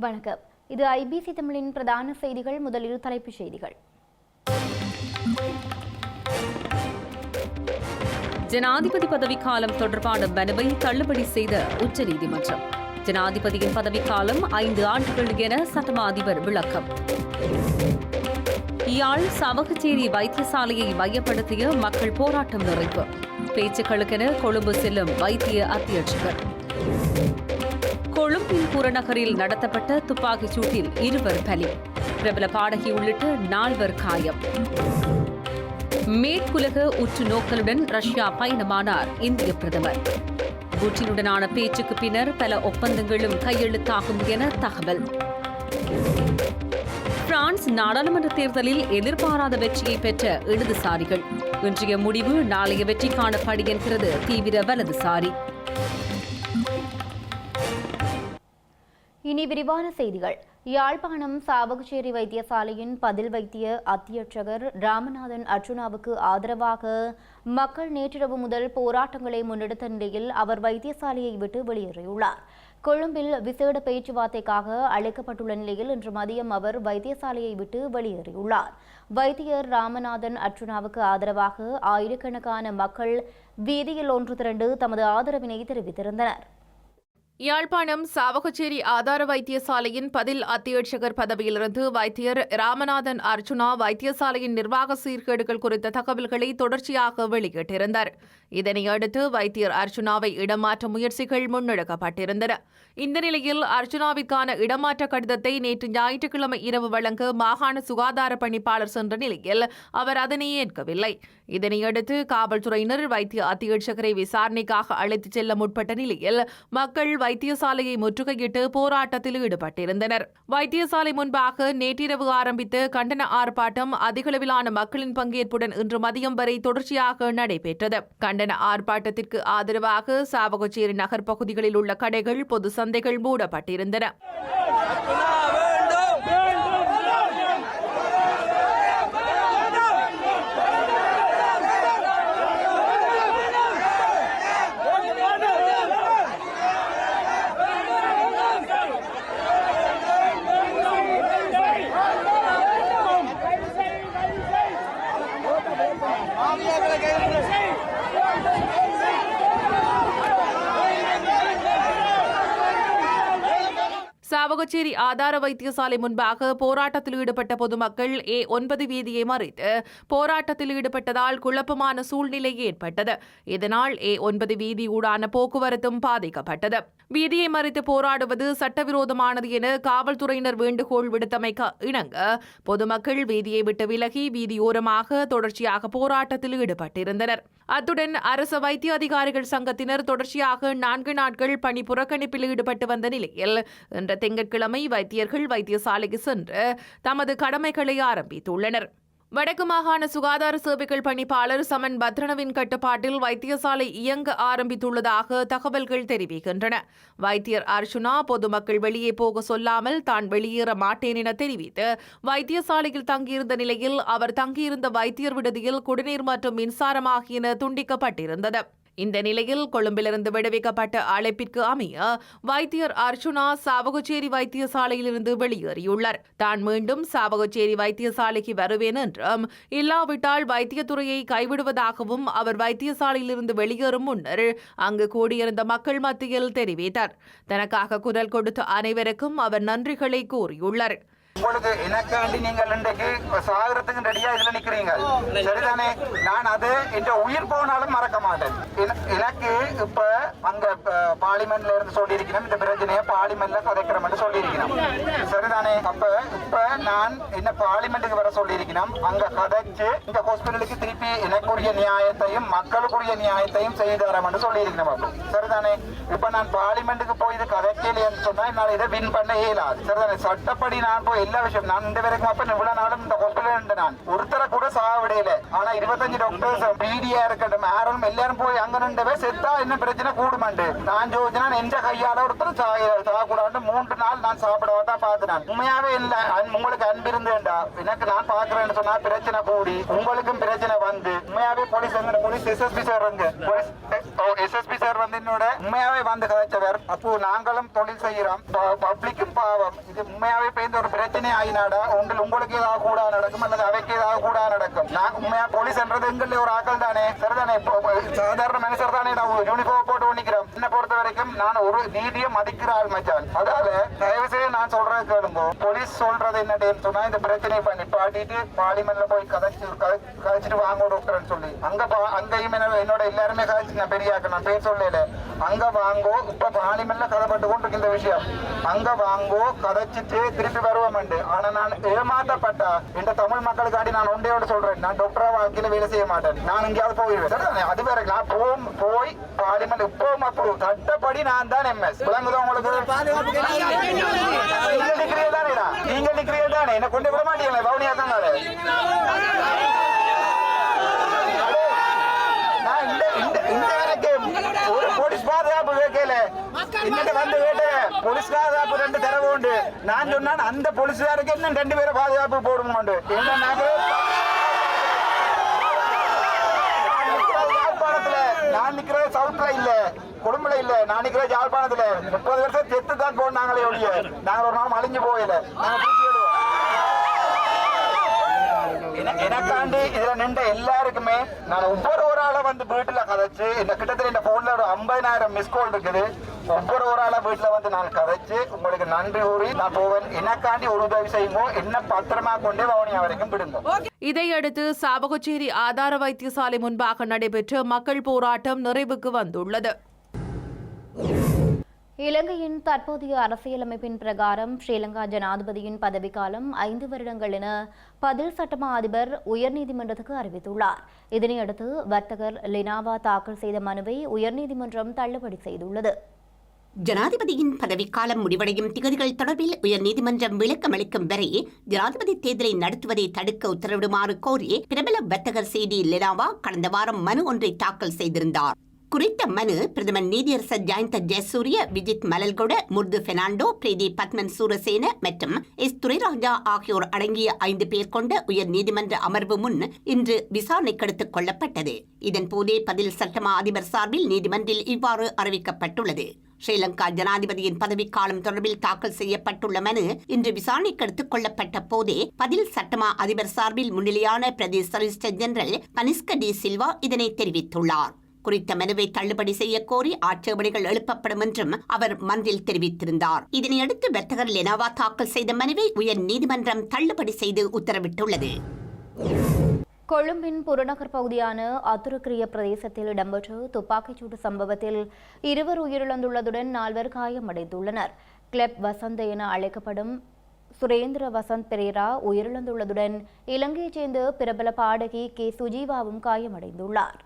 வணக்கம். இது ஐபிசி தமிழின் பிரதான செய்திகள். முதலில் தலைப்புச் செய்திகள். ஜனாதிபதி பதவிக்காலம் தொடர்பான மனுவை தள்ளுபடி செய்த உச்சநீதிமன்றம். ஜனாதிபதியின் பதவிக்காலம் 5 ஆண்டுகள் என சட்டமா அதிபர் விளக்கம். யாழ் சாவகச்சேரி வைத்தியசாலையை மையப்படுத்திய மக்கள் போராட்டம் நிறைவு. பேச்சுக்களுக்கென கொழும்பு செல்லும் வைத்திய அத்தியட்சகர். கொழும்பின் புறநகரில் நடத்தப்பட்ட துப்பாக்கிச் சூட்டில் 2 பலி. பிரபல பாடகி உள்ளிட்ட 4 காயம். மேற்குலக உற்று நோக்கலுடன் ரஷ்யா பயணமானார் இந்திய பிரதமர். புட்டினுடனான பேச்சுக்கு பின்னர் பல ஒப்பந்தங்களும் கையெழுத்தாகும் என தகவல். பிரான்ஸ் நாடாளுமன்ற தேர்தலில் எதிர்பாராத வெற்றியை பெற்ற இடதுசாரிகள். இன்றைய முடிவு நாளைய வெற்றிக்கான படி என்கிறது தீவிர வலதுசாரி. இனி விரிவான செய்திகள். யாழ்ப்பாணம் சாவகச்சேரி வைத்தியசாலையின் பதில் வைத்திய அத்தியட்சகர் ராமநாதன் அர்ச்சுனாவுக்கு ஆதரவாக மக்கள் நேற்றிரவு முதல் போராட்டங்களை முன்னெடுத்த நிலையில் அவர் வைத்தியசாலையை விட்டு வெளியேறியுள்ளார். கொழும்பில் விசேட பேச்சுவார்த்தைக்காக அழைக்கப்பட்டுள்ள நிலையில் இன்று மதியம் அவர் வைத்தியசாலையை விட்டு வெளியேறியுள்ளார். வைத்தியர் ராமநாதன் அர்ச்சுனாவுக்கு ஆதரவாக ஆயிரக்கணக்கான மக்கள் வீதியில் ஒன்று திரண்டு தமது ஆதரவினை தெரிவித்திருந்தனர். யாழ்ப்பாணம் சாவகச்சேரி ஆதார வைத்தியசாலையின் பதில் அத்தியட்சகர் பதவியிலிருந்து வைத்தியர் ராமநாதன் அர்ச்சுனா வைத்தியசாலையின் நிர்வாக சீர்கேடுகள் குறித்த தகவல்களை தொடர்ச்சியாக வெளியிட்டிருந்தார். இதனையடுத்து வைத்தியர் அர்ச்சுனாவை இடமாற்ற முயற்சிகள் முன்னெடுக்கப்பட்டிருந்தன. இந்த நிலையில் அர்ச்சுனாவிற்கான இடமாற்ற கடிதத்தை நேற்று ஞாயிற்றுக்கிழமை இரவு வழங்க மாகாண சுகாதார பணிப்பாளர் சென்ற நிலையில் அவர் அதனை ஏற்கவில்லை. இதனையடுத்து காவல்துறையினர் வைத்திய அத்தியட்சகரை விசாரணைக்காக அழைத்துச் செல்ல முற்பட்ட நிலையில் மக்கள் வைத்தியசாலையை முற்றுகையிட்டு போராட்டத்தில் ஈடுபட்டிருந்தனர். வைத்தியசாலை முன்பாக நேற்றிரவு ஆரம்பித்த கண்டன ஆர்ப்பாட்டம் அதிகளவிலான மக்களின் பங்கேற்புடன் இன்று மதியம் வரை தொடர்ச்சியாக நடைபெற்றது. கண்டன ஆர்ப்பாட்டத்திற்கு ஆதரவாக சாவகச்சேரி நகர் பகுதிகளில் உள்ள கடைகள், பொது சந்தைகள் மூடப்பட்டிருந்தன. சாவகச்சேரி ஆதார வைத்தியசாலை முன்பாக போராட்டத்தில் ஈடுபட்ட பொதுமக்கள் A9 வீதியை மறித்து போராட்டத்தில் ஈடுபட்டதால் குழப்பமான சூழ்நிலை ஏற்பட்டது. இதனால் A9 வீதி ஊடான போக்குவரத்தும் பாதிக்கப்பட்டது. வீதியை மறித்து போராடுவது சட்டவிரோதமானது என காவல்துறையினர் வேண்டுகோள் விடுத்தமைக்கு இணங்க பொதுமக்கள் வீதியை விட்டு விலகி வீதியோரமாக தொடர்ச்சியாக போராட்டத்தில் ஈடுபட்டிருந்தனர். அத்துடன் அரசு வைத்திய அதிகாரிகள் சங்கத்தினர் தொடர்ச்சியாக 4 நாட்கள் பணி புறக்கணிப்பில் ஈடுபட்டு வந்த நிலையில் இன்று திங்கட்கிழமை வைத்தியர்கள் வைத்தியசாலைக்கு சென்று தமது கடமைகளை ஆரம்பித்துள்ளனர். வடக்கு மாகாண சுகாதார சேவைகள் பணிப்பாளர் சமன் பத்ரனவின் கட்டுப்பாட்டில் வைத்தியசாலை இயங்க ஆரம்பித்துள்ளதாக தகவல்கள் தெரிவிக்கின்றன. வைத்தியர் அர்ச்சுனா பொதுமக்கள் வெளியே போக சொல்லாமல் தான் வெளியேற மாட்டேன் என தெரிவித்து வைத்தியசாலையில் தங்கியிருந்த நிலையில் அவர் தங்கியிருந்த வைத்தியர் விடுதியில் குடிநீர் மற்றும் மின்சாரம் ஆகியன துண்டிக்கப்பட்டிருந்தது. இந்த நிலையில் கொழும்பிலிருந்து விடுவிக்கப்பட்ட அழைப்பிற்கு அமைய வைத்தியர் அர்ச்சுனா சாவகச்சேரி வைத்தியசாலையிலிருந்து வெளியேறியுள்ளார். தான் மீண்டும் சாவகச்சேரி வைத்தியசாலைக்கு வருவேன் என்றும் இல்லாவிட்டால் வைத்தியத்துறையை கைவிடுவதாகவும் அவர் வைத்தியசாலையிலிருந்து வெளியேறும் முன்னர் அங்கு கூடியிருந்த மக்கள் மத்தியில் தெரிவித்தார். தனக்காக குரல் கொடுத்த அனைவருக்கும் அவர் நன்றிகளை கூறியுள்ளார். உங்களுக்கு எனக்காண்டி நீங்கள் இன்றைக்கு சாகரத்துக்கு ரெடியா இதுல நிக்கிறீங்க, சரிதானே? நான் அது என்ற உயிர் போனாலும் மறக்க மாட்டேன். எனக்கு இப்ப அங்க பார்லிமெண்ட்ல இருந்து சொல்லியிருக்கணும், இந்த பிரச்சனையை பார்லிமெண்ட்ல கதைக்கிறோம்னு சொல்லியிருக்கணும், சரிதானே? அப்ப இப்ப நான் என்ன பார்லிமெண்ட்டுக்கு வர சொல்லியிருக்கணும், அங்க கதைச்சு இந்த ஹாஸ்பிட்டலுக்கு திருப்பி எனக்குரிய நியாயத்தையும் மக்களுக்குரிய நியாயத்தையும் செய்து தரேன்னு சொல்லியிருக்கணும், சரிதானே? இப்ப நான் பார்லிமெண்ட்டுக்கு போய் இது கதைக்கலைன்னு சொன்னா என்னால் இதை வின் பண்ண இயலாது, சரிதானே? சட்டப்படி நான் போய் எல்லா விஷயம் நான் இந்த வரைக்கும் அப்ப இவ்வளவு நாளும் இந்த ஹாஸ்பிட்டல் நான் ஒருத்தர கூட சாவிடையில. ஆனா 25 டாக்டர்ஸ் பிடியா இருக்கட்டும் யாரும் எல்லாரும் போய் அங்க நின்றவே செத்தா என்ன பிரச்சனை கூடுமாண்டு நான் யோசினா எந்த கையால ஒருத்தர் சாகக்கூடாது 3 நாள் நான் சாப்பிடவாதான் பார்த்துனான். உண்மையாவே இல்ல உங்களுக்கு அன்பு இருந்தேன்டா எனக்கு நான் பாக்குறேன்னு சொன்னா பிரச்சனை கூடி உங்களுக்கும் பிரச்சனை வந்து உண்மையாவே police SSP sir police SSP sir sir வந்து என்னோட உண்மையாவே வந்து கதைச்சவர். அப்போ நாங்களும் தொழில் செய்யறோம், பப்ளிக்கும் பாவம். இது உண்மையாவே பேருந்து ஒரு பிரச்சனை ஆகினாடா உங்களுக்கு ஏதாவது கூட நடக்கும் அல்லது அவைக்கு ஏதாவது கூட நடக்கும். நான் உண்மையா போலீஸ்ன்றது எங்கள ஒரு ஆக்கள் தானே, சரிதானே? சாதாரண மனுஷர் தானே, நான் யூனிஃபார்ம் போட்டு நிக்கிறேன். என்ன பொறுத்த வரைக்கும் நான் ஒரு நீதியை மதிக்கிற ஆள் மச்சான். அதால தயவு செய்து நான் சொல்றது கேளுங்க. போலீஸ் சொல்றது என்னன்னு சொன்னா, இந்த பிரச்சனையை பண்ணி பாட்டிட்டு பார்லிமெண்ட்ல போய் கதைச்சிட்டு வாங்க டாக்டர்னு சொல்லி அங்கேயும் என்னோட எல்லாருமே கதைச்சு, நான் பெரியாக்க நான் பேர் சொல்லல, அங்க வாங்கோ. இப்ப பார்லிமெண்ட்ல கதைப்பட்டு கொண்டு இந்த விஷயம் அங்க வாங்கோ, கதைச்சிட்டு திருப்பி வருவோம். ஆனா நான் ஏமாற்றப்பட்டா இந்த தமிழ் மக்களுக்காண்டி நான் ஒன்றையோட சொல்றேன், நான் டாக்டரா வாழ்க்கையில வேலை செய்ய மாட்டேன். நான் எங்கேயாவது போயிடுவேன். அது வேற, நான் போய் பார்லிமெண்ட் இப்பவும் அப்போ சட்டப்படி நான் தான் எம்எஸ். விளங்குதா உங்களுக்கு? நீங்க டிகிரி தானேடா, நீங்க டிகிரி தானே, என்ன கொண்டு விட மாட்டீங்களே பவுனியா தானே. ஒரு போலீஸ் பாதுகாப்பு வைக்கல, இன்னைக்கு வந்து கேட்டேன். போலீஸ் பாதுகாப்பு 2 தரவு உண்டு. நான் சொன்னேன் அந்த போலீஸ்காருக்கு இன்னும் 2 பேரை பாதுகாப்பு போடுங்க. யாழ்ப்பாணத்துல நான் நிக்கிற சவுத்ல இல்ல, குடும்பல இல்ல, நான் நிக்கிற யாழ்ப்பாணத்துல 30 வருஷம் செத்து தான் போனாங்களே ஒழிய நாங்க ஒரு நாள் அழிஞ்சு போயில. எனக்காண்டி இதுல நின்ற எல்லாருக்குமே நான் ஒவ்வொரு ஒரு ஆளை வந்து வீட்டுல கதைச்சு, இந்த கிட்டத்தட்ட இந்த போன்ல ஒரு 50,000 மிஸ் கால் இருக்குது. ஒவ்வொரு ஒரு ஆளை வீட்டுல வந்து நான் கதைச்சு உங்களுக்கு நன்றி கூறி நான் போவேன். எனக்காண்டி ஒரு உதவி செய்யுங்க, என்ன பத்திரமா கொண்டே வவுனியா வரைக்கும் விடுங்க. இதையடுத்து சாவகச்சேரி ஆதார வைத்தியசாலை முன்பாக நடைபெற்ற மக்கள் போராட்டம் நிறைவுக்கு வந்துள்ளது. இலங்கையின் தற்போதைய அரசியலமைப்பின் பிரகாரம் ஸ்ரீலங்கா ஜனாதிபதியின் பதவிக்காலம் 5 வருடங்கள் என பதில் சட்டமா அதிபர் உயர்நீதிமன்றத்துக்கு அறிவித்துள்ளார். இதனையடுத்து வர்த்தகர் லினாவா தாக்கல் செய்த மனுவை உயர்நீதிமன்றம் தள்ளுபடி செய்துள்ளது. ஜனாதிபதியின் பதவிக்காலம் முடிவடையும் திகதிகள் தொடர்பில் உயர்நீதிமன்றம் விளக்கமளிக்கும் வரை ஜனாதிபதி தேர்தலை நடத்துவதை தடுக்க உத்தரவிடுமாறு கோரி பிரபல வர்த்தகர் சேடி லினாவா கடந்த வாரம் மனு ஒன்றை தாக்கல் செய்திருந்தார். குறித்த மனு பிரதமர் நீதியரசர் ஜயந்த ஜெயசூரிய, விஜித் மலல்கொட, முர்து பெர்னாண்டோ, பிரீதி பத்மன் சூரசேன மற்றும் எஸ் துரைராஜா ஆகியோர் அடங்கிய 5 பேர் கொண்ட உயர் நீதிமன்ற அமர்வு முன் இன்று விசாரணைக்கு எடுத்துக் கொள்ளப்பட்டது. இதன்போதே பதில் சட்டமா அதிபர் சார்பில் நீதிமன்றில் இவ்வாறு அறிவிக்கப்பட்டுள்ளது. ஸ்ரீலங்கா ஜனாதிபதியின் பதவிக்காலம் தொடர்பில் தாக்கல் செய்யப்பட்டுள்ள மனு இன்று விசாரணைக்கு எடுத்துக் கொள்ளப்பட்ட போதே பதில் சட்டமா அதிபர் சார்பில் முன்னிலையான பிரதி solicitor general Kanishka D Silva இதனை தெரிவித்துள்ளார். குறித்த மனுவை தள்ளுபடி செய்ய கோரி ஆட்சேபனைகள் எழுப்பப்படும் என்றும் அவர் மன்றில் தெரிவித்திருந்தார். இதனையடுத்து வர்த்தகர் லெனாவா தாக்கல் செய்த மனுவை உயர் நீதிமன்றம் தள்ளுபடி செய்து உத்தரவிட்டுள்ளது. கொழும்பின் புறநகர் பகுதியான அத்துருக்கிரிய பிரதேசத்தில் இடம்பெற்ற துப்பாக்கிச்சூடு சம்பவத்தில் 2 உயிரிழந்துள்ளதுடன் 4 காயமடைந்துள்ளனர். கிளப் வசந்த் என அழைக்கப்படும் சுரேந்திர வசந்த் பெரேரா உயிரிழந்துள்ளதுடன் இலங்கையைச் சேர்ந்த பிரபல பாடகி கே சுஜீவாவும் காயமடைந்துள்ளார்.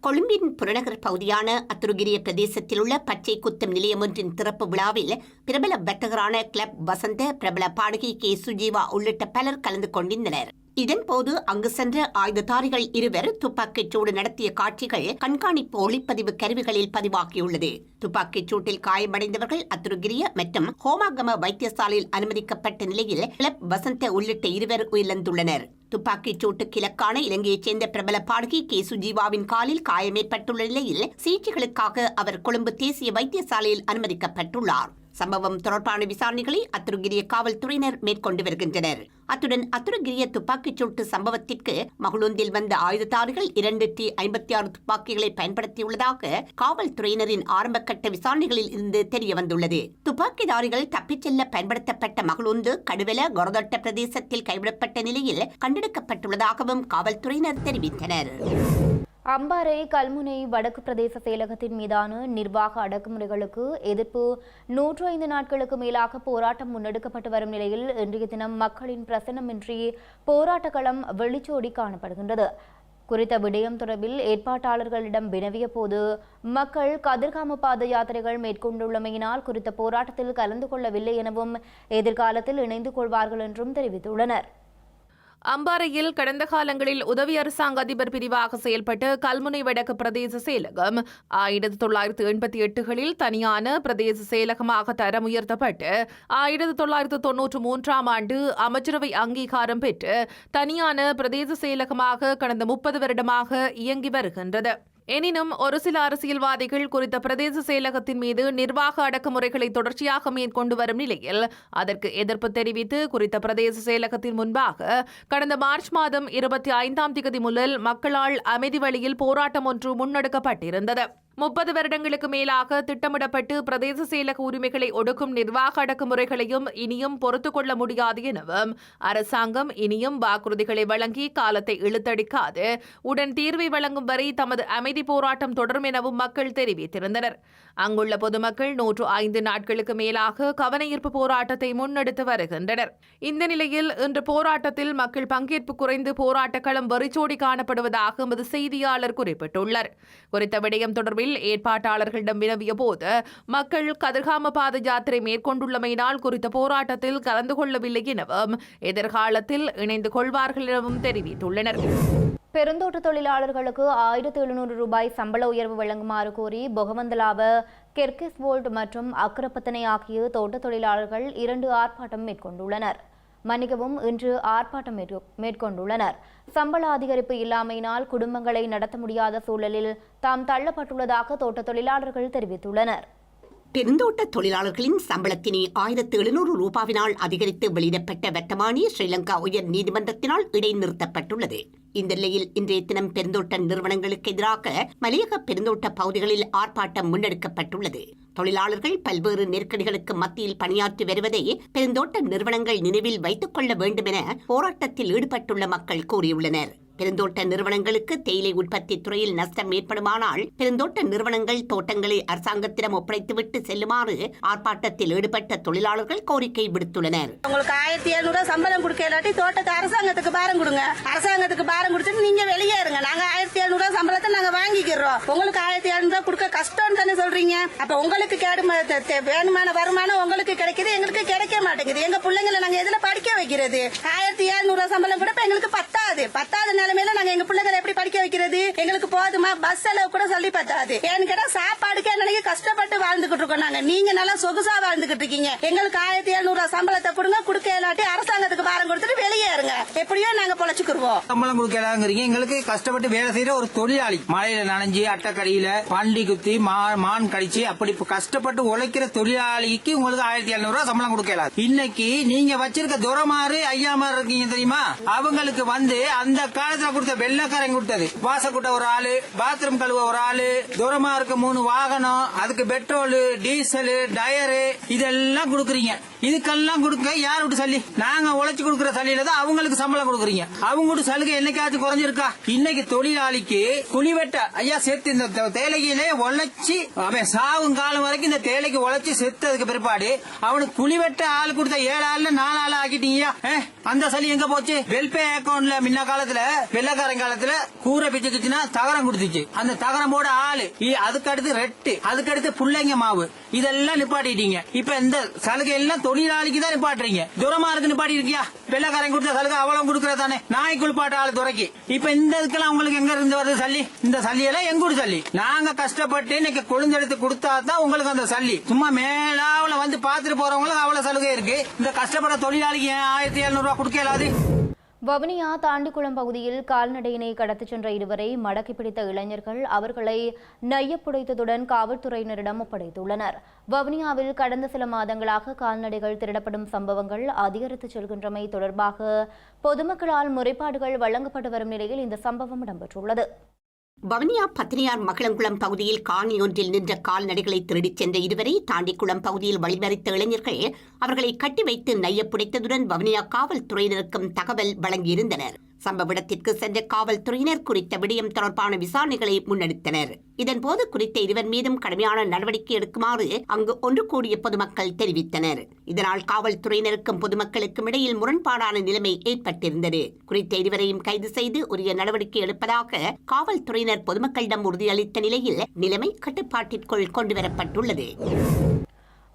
கொழும்பின் புறநகர் பகுதியான அத்துருகிரிய பிரதேசத்தில் உள்ள பச்சை குத்தம் நிலையம் ஒன்றின் திறப்பு விழாவில் பிரபல வர்த்தகரான கிளப் வசந்த, பிரபல பாடகி கே சுஜீவா உள்ளிட்ட பலர் கலந்து கொண்டிருந்தனர். இதன்போது அங்கு சென்ற ஆயுததாரிகள் 2 துப்பாக்கிச் சூடு நடத்திய காட்சிகள் கண்காணிப்பு ஒளிப்பதிவு கருவிகளில் பதிவாகியுள்ளது. துப்பாக்கிச் சூட்டில் காயமடைந்தவர்கள் அத்துருகிரிய மற்றும் ஹோமாகம வைத்தியசாலையில் அனுமதிக்கப்பட்ட நிலையில் கிளப் வசந்த உள்ளிட்ட 2 உயிரிழந்துள்ளனர். துப்பாக்கிச் சூட்டுக்கு இலக்கான இலங்கையைச் சேர்ந்த பிரபல பாடகி கே சுஜீவாவின் காலில் காயமேற்பட்டுள்ள நிலையில் சிகிச்சைகளுக்காக அவர் கொழும்பு தேசிய வைத்தியசாலையில் அனுமதிக்கப்பட்டுள்ளார். சம்பவம் தொடர்பான விசாரணைகளை அத்துருகிரிய காவல்துறையினர் மேற்கொண்டு வருகின்றனர். அத்துடன் அத்துருகிரிய துப்பாக்கிச் சூட்டு சம்பவத்திற்கு மகளூந்தில் வந்த ஆயுததாரிகள் 256 துப்பாக்கிகளை பயன்படுத்தியுள்ளதாக காவல்துறையினரின் ஆரம்பகட்ட விசாரணைகளில் இருந்து தெரியவந்துள்ளது. துப்பாக்கிதாரிகள் தப்பிச் செல்ல பயன்படுத்தப்பட்ட மகளூந்து, கடுவெல, கொரதொட்ட பிரதேசத்தில் கைவிடப்பட்ட நிலையில் கண்டெடுக்கப்பட்டுள்ளதாகவும் காவல்துறையினர் தெரிவித்தனர். அம்பாறை கல்முனை வடக்கு பிரதேச செயலகத்தின் மீதான நிர்வாக அடக்குமுறைகளுக்கு எதிர்ப்பு 105 நாட்களுக்கு மேலாக போராட்டம் முன்னெடுக்கப்பட்டு வரும் நிலையில் இன்றைய தினம் மக்களின் பிரசனமின்றி போராட்ட களம் வெளிச்சோடி காணப்படுகின்றது. குறித்த விடயம் தொடர்பில் ஏற்பாட்டாளர்களிடம் வினவிய போது மக்கள் கதிர்காம பாத யாத்திரைகள் மேற்கொண்டுள்ளமையினால் குறித்த போராட்டத்தில் கலந்து கொள்ளவில்லை எனவும் எதிர்காலத்தில் இணைந்து கொள்வார்கள் என்றும் தெரிவித்துள்ளனர். அம்பாறையில் கடந்த காலங்களில் உதவி அரசாங்க அதிபர் பிரிவாக செயல்பட்ட கல்முனை வடக்கு பிரதேச செயலகம் 1988களில் தனியான பிரதேச செயலகமாக தரம் உயர்த்தப்பட்டு 1993ஆம் ஆண்டு அமைச்சரவை அங்கீகாரம் பெற்று தனியான பிரதேச செயலகமாக கடந்த 30 வருடமாக இயங்கி வருகின்றது. எனினும் ஒரு சில அரசியல்வாதிகள் குறித்த பிரதேச செயலகத்தின் மீது நிர்வாக அடக்குமுறைகளை தொடர்ச்சியாக மேற்கொண்டு வரும் நிலையில் அதற்கு எதிர்ப்பு தெரிவித்து குறித்த பிரதேச செயலகத்தின் முன்பாக கடந்த மார்ச் மாதம் 25ஆம் தேதி முதல் மக்களால் அமைதி வழியில் போராட்டம் ஒன்று முன்னெடுக்கப்பட்டிருந்தது. 30 வருடங்களுக்கு மேலாக திட்டமிடப்பட்டு பிரதேச செயலக உரிமைகளை ஒடுக்கும் நிர்வாக அடக்குமுறைகளையும் இனியும் பொறுத்துக் கொள்ள முடியாது எனவும் அரசாங்கம் இனியும் வாக்குறுதிகளை வழங்கி காலத்தை இழுத்தடிக்காது உடன் தீர்வை வழங்கும் வரை தமது அமைதி போராட்டம் தொடரும் எனவும் மக்கள் தெரிவித்திருந்தனர். அங்குள்ள பொதுமக்கள் 105 நாட்களுக்கு மேலாக கவனஈர்ப்பு போராட்டத்தை முன்னெடுத்து வருகின்றனர். இந்த நிலையில் இன்று போராட்டத்தில் மக்கள் பங்கேற்பு குறைந்து போராட்ட களம் வெறிச்சோடி காணப்படுவதாக எமது செய்தியாளர் குறிப்பிட்டுள்ளார். குறித்த விடயம் தொடர்பில் ஏற்பாட்டாளர்களிடம் வினவிய போது மக்கள் கதிர்காம பாத யாத்திரை மேற்கொண்டுள்ளமையினால் குறித்த போராட்டத்தில் கலந்து கொள்ளவில்லை எனவும் எதிர்காலத்தில் இணைந்து கொள்வார்கள் எனவும் தெரிவித்துள்ளனர். பெருந்தோட்ட தொழிலாளர்களுக்கு 1700 ரூபாய் சம்பள உயர்வு வழங்குமாறு கோரி பொகவந்தலாவ, கெர்கெஸ்வோல்ட் மற்றும் அக்கரப்பத்தனை ஆகிய தோட்ட தொழிலாளர்கள் 2 ஆர்ப்பாட்டம் மேற்கொண்டுள்ளனர். மன்னிக்கவும், இன்று ஆர்ப்பாட்டம் மேற்கொண்டுள்ளனர். சம்பள அதிகரிப்பு இல்லாமையினால் குடும்பங்களை நடத்த முடியாத சூழலில் தாம் தள்ளப்பட்டுள்ளதாக தோட்ட தொழிலாளர்கள் தெரிவித்துள்ளனர். பெருந்தோட்ட தொழிலாளர்களின் சம்பளத்தினை 1700 ரூபாவினால் அதிகரித்து வெளியிடப்பட்ட வர்த்தமானி ஸ்ரீலங்கா உயர் நீதிமன்றத்தினால் இடைநிறுத்தப்பட்டுள்ளது. இந்த நிலையில் இன்றைய தினம் பெருந்தோட்ட நிறுவனங்களுக்கு எதிராக மலையக பெருந்தோட்ட பகுதிகளில் ஆர்ப்பாட்டம் முன்னெடுக்கப்பட்டுள்ளது. தொழிலாளர்கள் பல்வேறு நெருக்கடிகளுக்கு மத்தியில் பணியாற்றி வருவதை பெருந்தோட்ட நிறுவனங்கள் நினைவில் வைத்துக் கொள்ள வேண்டும் என போராட்டத்தில் ஈடுபட்டுள்ள மக்கள் கூறியுள்ளனர். பெருந்தோட்ட நிறுவனங்களுக்கு தேயிலை உற்பத்தி துறையில் நஷ்டம் ஏற்படுமானால் பெருந்தோட்ட நிறுவனங்கள் தோட்டங்களை அரசாங்கத்திடம் ஒப்படைத்துவிட்டு செல்லுமாறு ஆர்ப்பாட்டத்தில் ஈடுபட்ட தொழிலாளர்கள் கோரிக்கை விடுத்துள்ளனர். உங்களுக்கு 1700 சம்பளம் கொடுக்க இல்லாட்டி தோட்டத்தை அரசாங்கத்துக்கு பாரம் கொடுங்க. அரசாங்கத்துக்கு பாரம் கொடுத்துட்டு நீங்க வெளியே இருங்க. நாங்க 1700 சம்பளத்தை நாங்க வாங்கிக்கிறோம். உங்களுக்கு 1700 கொடுக்க கஷ்டம் தானே சொல்றீங்க. அப்ப உங்களுக்கு வேணுமான வருமானம் உங்களுக்கு கிடைக்குது, எங்களுக்கு கிடைக்க மாட்டேங்குது. எங்க பிள்ளைங்களை நாங்க எதுல படிக்க வைக்கிறது? 1700 சம்பளம் கூட எங்களுக்கு பத்தாது நிலைமையில நாங்க எங்க பிள்ளைகளை எப்படி படிக்க வைக்கிறது? எங்களுக்கு போதுமா? பஸ் செலவு கூட சொல்லி பத்தாது. ஏன்னு கேட்டா சாப்பாடுக்கே நினைக்க கஷ்டப்பட்டு வாழ்ந்துகிட்டு இருக்கோம். நாங்க நீங்க நல்லா சொகுசா வாழ்ந்துகிட்டு இருக்கீங்க. எங்களுக்கு 1700 சம்பளத்தை கொடுங்க. கொடுக்க இல்லாட்டி அரசாங்கத்துக்கு பாரம் கொடுத்துட்டு வெளியே இருங்க. எப்படியோ நாங்க பொழைச்சுக்குருவோம். சம்பளம் கொடுக்கலாங்கிறீங்க. எங்களுக்கு கஷ்டப்பட்டு வேலை செய்யற ஒரு தொழிலாளி, மழையில நனைஞ்சு அட்டக்கடியில வண்டி குத்தி மான் கடிச்சு அப்படி கஷ்டப்பட்டு உழைக்கிற தொழிலாளிக்கு உங்களுக்கு 1700 சம்பளம் கொடுக்கலாம். இன்னைக்கு நீங்க வச்சிருக்க துரமாறு ஐயாமாறு இருக்கீங்க தெரியுமா? அவங்களுக்கு அந்த காலத்துல கொடுத்த வெள்ளக்காரங்க கொடுத்தது வாசக்கூட்ட ஒரு ஆளு, பாத்ரூம் கழுவ ஒரு ஆளு, தூரமா இருக்க 3 வாகனம், அதுக்கு பெட்ரோல், டீசல், டயரு இதெல்லாம் கொடுக்குறீங்க. இதுக்கெல்லாம் கொடுக்க யார் விட்டு சல்லி? நாங்க உழைச்சு கொடுக்குற சல்லியில தான் அவங்களுக்கு சம்பளம் கொடுக்குறீங்க. அவங்களோட சலுகை என்னைக்காச்சும் குறைஞ்சிருக்கா? இன்னைக்கு தொழிலாளிக்கு குழிவெட்ட ஐயா சேர்த்து இந்த தேலையிலே உழைச்சி அவன் சாகும் காலம் வரைக்கும் இந்த தேலைக்கு உழைச்சி செத்ததுக்கு பிற்பாடு அவனுக்கு குழிவெட்ட ஆள் கொடுத்த 7 ஆள்ல 4 ஆள் ஆக்கிட்டீங்க. அந்த சளி எங்க போச்சு? வெல்பே அக்கௌண்ட்ல முன்ன காலத்துல வெள்ளக்காரன் காலத்துல கூரை பிச்சுக்குச்சுன்னா தகரம் கொடுத்துச்சு. அந்த தகரமோட ஆளு, அதுக்கு அடுத்து ரெட்டு, அதுக்கு அடுத்து புள்ளைங்க மாவு, இதெல்லாம் நிப்பாட்டிட்டீங்க. இப்ப இந்த சலுகை எல்லாம் தொழிலாளிக்கு தான் நிப்பாட்டுறீங்க. தூரமா இருக்கு நிப்பாட்டி இருக்கியா? வெள்ளக்காரன் கொடுத்த சலுகை அவ்வளவு கொடுக்கறதானே நாய் குளிப்பாட்ட ஆளு துறைக்கு. இப்ப இந்த இதுக்கெல்லாம் உங்களுக்கு எங்க இருந்து வருது சல்லி? இந்த சல்லியெல்லாம் எங்கூட சல்லி. நாங்க கஷ்டப்பட்டு இன்னைக்கு கொழுந்தெடுத்து கொடுத்தா தான் உங்களுக்கு அந்த சல்லி. சும்மா மேலாவில வந்து பாத்துட்டு போறவங்களுக்கு அவ்வளவு சலுகை இருக்கு. இந்த கஷ்டப்பட தொழிலாளிக்கு 1700 ரூபாய் கொடுக்க இயலாது. வவுனியா தாண்டிக்குளம் பகுதியில் கால்நடையினை கடத்திச் சென்ற இருவரை மடக்கி பிடித்த இளைஞர்கள் அவர்களை நையப்புடைத்ததுடன் காவல்துறையினரிடம் ஒப்படைத்துள்ளனர். வவுனியாவில் கடந்த சில மாதங்களாக கால்நடைகள் திருடப்படும் சம்பவங்கள் அதிகரித்து செல்கின்றமை தொடர்பாக பொதுமக்களால் முறைப்பாடுகள் வழங்கப்பட்டு வரும் நிலையில் இந்த சம்பவம் இடம்பெற்றுள்ளது. வவுனியா பத்தினியார் மகளங்குளம் பகுதியில் காணி ஒன்றில் நின்ற கால்நடைகளை திருடிச் சென்ற இருவரை தாண்டிக்குளம் பகுதியில் வழிமறித்த இளைஞர்கள் அவர்களை கட்டி வைத்து நையப்புடைத்ததுடன் வவுனியா காவல்துறையினருக்கும் தகவல் வழங்கியிருந்தனர். சம்பவ இடத்திற்கு சென்ற காவல்துறையினர் குறித்த விடயம் தொடர்பான விசாரணைகளை முன்னெடுத்தனர். இதன்போது குறித்த இருவர் மீதும் கடுமையான நடவடிக்கை எடுக்குமாறு அங்கு ஒன்று கூடிய பொதுமக்கள் தெரிவித்தனர். இதனால் காவல்துறையினருக்கும் பொதுமக்களுக்கும் இடையில் முரண்பாடான நிலைமை ஏற்பட்டிருந்தது. குறித்த இருவரையும் கைது செய்து உரிய நடவடிக்கை எடுப்பதாக காவல்துறையினர் பொதுமக்களிடம் உறுதியளித்த நிலையில் நிலைமை கட்டுப்பாட்டிற்குள் கொண்டுவரப்பட்டுள்ளது.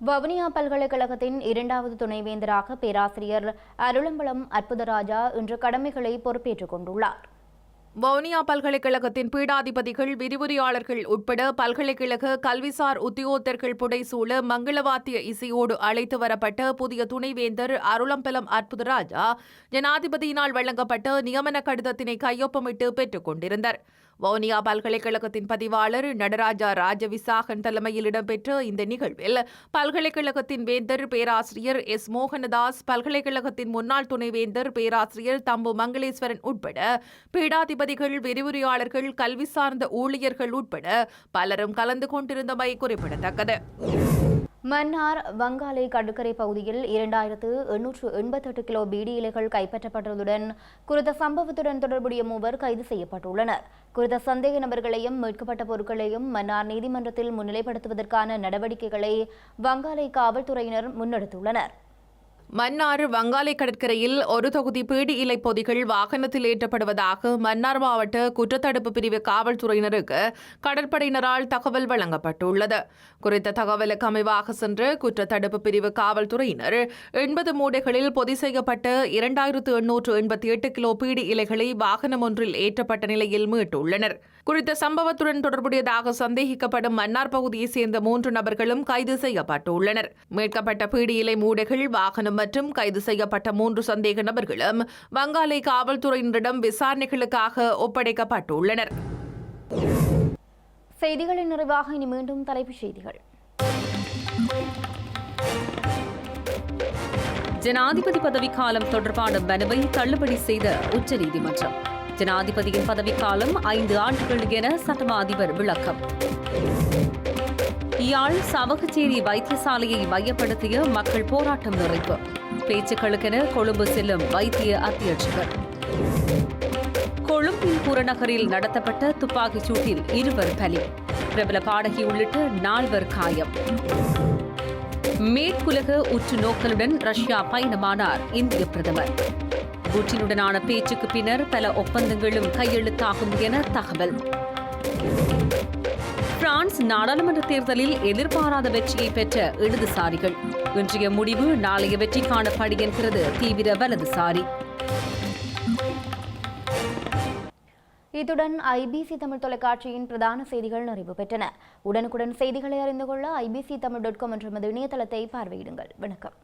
வவுனியா பல்கலைக்கழகத்தின் 2வது துணைவேந்தராக பேராசிரியர் அருளம்பலம் அற்புதராஜா இன்று கடமைகளை பொறுப்பேற்றுக் கொண்டுள்ளார். வவுனியா பல்கலைக்கழகத்தின் பீடாதிபதிகள், விரிவுரையாளர்கள் உட்பட பல்கலைக்கழக கல்விசார் உத்தியோகத்தர்கள் புடைசூழ மங்களவாத்திய இசையோடு அழைத்து வரப்பட்ட புதிய துணைவேந்தர் அருளம்பலம் அற்புதராஜா ஜனாதிபதியினால் வழங்கப்பட்ட நியமன கடிதத்தினை கையொப்பமிட்டு பெற்றுக் கொண்டிருந்தார். வவுனியா பல்கலைக்கழகத்தின் பதிவாளர் நடராஜா ராஜவிசாகன் தலைமையில் இடம்பெற்ற இந்த நிகழ்வில் பல்கலைக்கழகத்தின் வேந்தர் பேராசிரியர் எஸ் மோகனதாஸ், பல்கலைக்கழகத்தின் முன்னாள் துணைவேந்தர் பேராசிரியர் தம்பு மங்களேஸ்வரன் உட்பட பீடாதிபதிகள், விரிவுரையாளர்கள், கல்வி சார்ந்த ஊழியர்கள் உட்பட பலரும் கலந்து கொண்டிருந்தமை குறிப்பிடத்தக்கது. மன்னார் வங்காளை கடற்கரை பகுதியில் 2888 கிலோ பீடி இலைகள் கைப்பற்றப்பட்டதுடன் குறித்த சம்பவத்துடன் தொடர்புடைய மூவர் கைது செய்யப்பட்டுள்ளனர். குறித்த சந்தேக நபர்களையும் மீட்கப்பட்ட பொருட்களையும் மன்னார் நீதிமன்றத்தில் முன்னிலைப்படுத்துவதற்கான நடவடிக்கைகளை வங்காளை காவல்துறையினர் முன்னெடுத்துள்ளனர். மன்னார் வங்காளை கடற்கரையில் ஒரு தொகுதி பீடி இலை பொதிகள் வாகனத்தில் ஏற்றப்படுவதாக மன்னார் மாவட்ட குற்றத்தடுப்பு பிரிவு காவல்துறையினருக்கு கடற்படையினரால் தகவல் வழங்கப்பட்டுள்ளது. குறித்த தகவலுக்கு அமைவாக சென்ற குற்றத்தடுப்பு பிரிவு காவல்துறையினர் 80 மூடைகளில் பொதி செய்யப்பட்ட 2888 கிலோ பீடி இலைகளை வாகனம் ஒன்றில் ஏற்றப்பட்ட நிலையில் மீட்டுள்ளனர். குறித்த சம்பவத்துடன் தொடர்புடையதாக சந்தேகிக்கப்படும் மன்னார் பகுதியைச் சேர்ந்த 3 நபர்களும் கைது செய்யப்பட்டுள்ளனர். மீட்கப்பட்ட பீடி இலை மூடைகள், வாகனம் மற்றும் கைது செய்யப்பட்ட 3 சந்தேக நபர்களும் வங்காளை காவல்துறையினரிடம் விசாரணைகளுக்காக ஒப்படைக்கப்பட்டுள்ளனர். செய்திகளின் நிறைவாக இனி மீண்டும் தலைப்புச் செய்திகள். ஜனாதிபதி பதவிக்காலம் தொடர்பான மனுவை தள்ளுபடி செய்த உச்சநீதிமன்றம். ஜனாதிபதியின் பதவிக்காலம் 5 ஆண்டுகள் என சட்டமா அதிபர் விளக்கம். யாழ் சாவகச்சேரி வைத்தியசாலையை மையப்படுத்திய மக்கள் போராட்டம் நிறைவு. பேச்சுக்களுக்கென கொழும்பு செல்லும் வைத்திய அத்தியட்சகர். கொழும்பின் புறநகரில் நடத்தப்பட்ட துப்பாக்கிச் சூட்டில் 2 பலி. பிரபல பாடகி உள்ளிட்ட 4 காயம். மேற்குலக உற்று நோக்கலுடன் ரஷ்யா பயணமானார் இந்திய பிரதமர். புட்டினுடனான பேச்சுக்கு பின்னர் பல ஒப்பந்தங்களும் கையெழுத்தாகும் என தகவல். பிரான்ஸ் நாடாளுமன்ற தேர்தலில் எதிர்பாராத வெற்றியை பெற்ற இடதுசாரிகள். இன்றைய முடிவு நாளைய வெற்றிக்கான படி என்கிறது தீவிர வலதுசாரி. இத்துடன் IBC தமிழ் தொலைக்காட்சியின் பிரதான செய்திகள் நிறைவு பெற்றன. உடனுக்குடன் செய்திகளை அறிந்து கொள்ள IBCTamil.com என்ற இணையதளத்தை பார்வையிடுங்கள். வணக்கம்.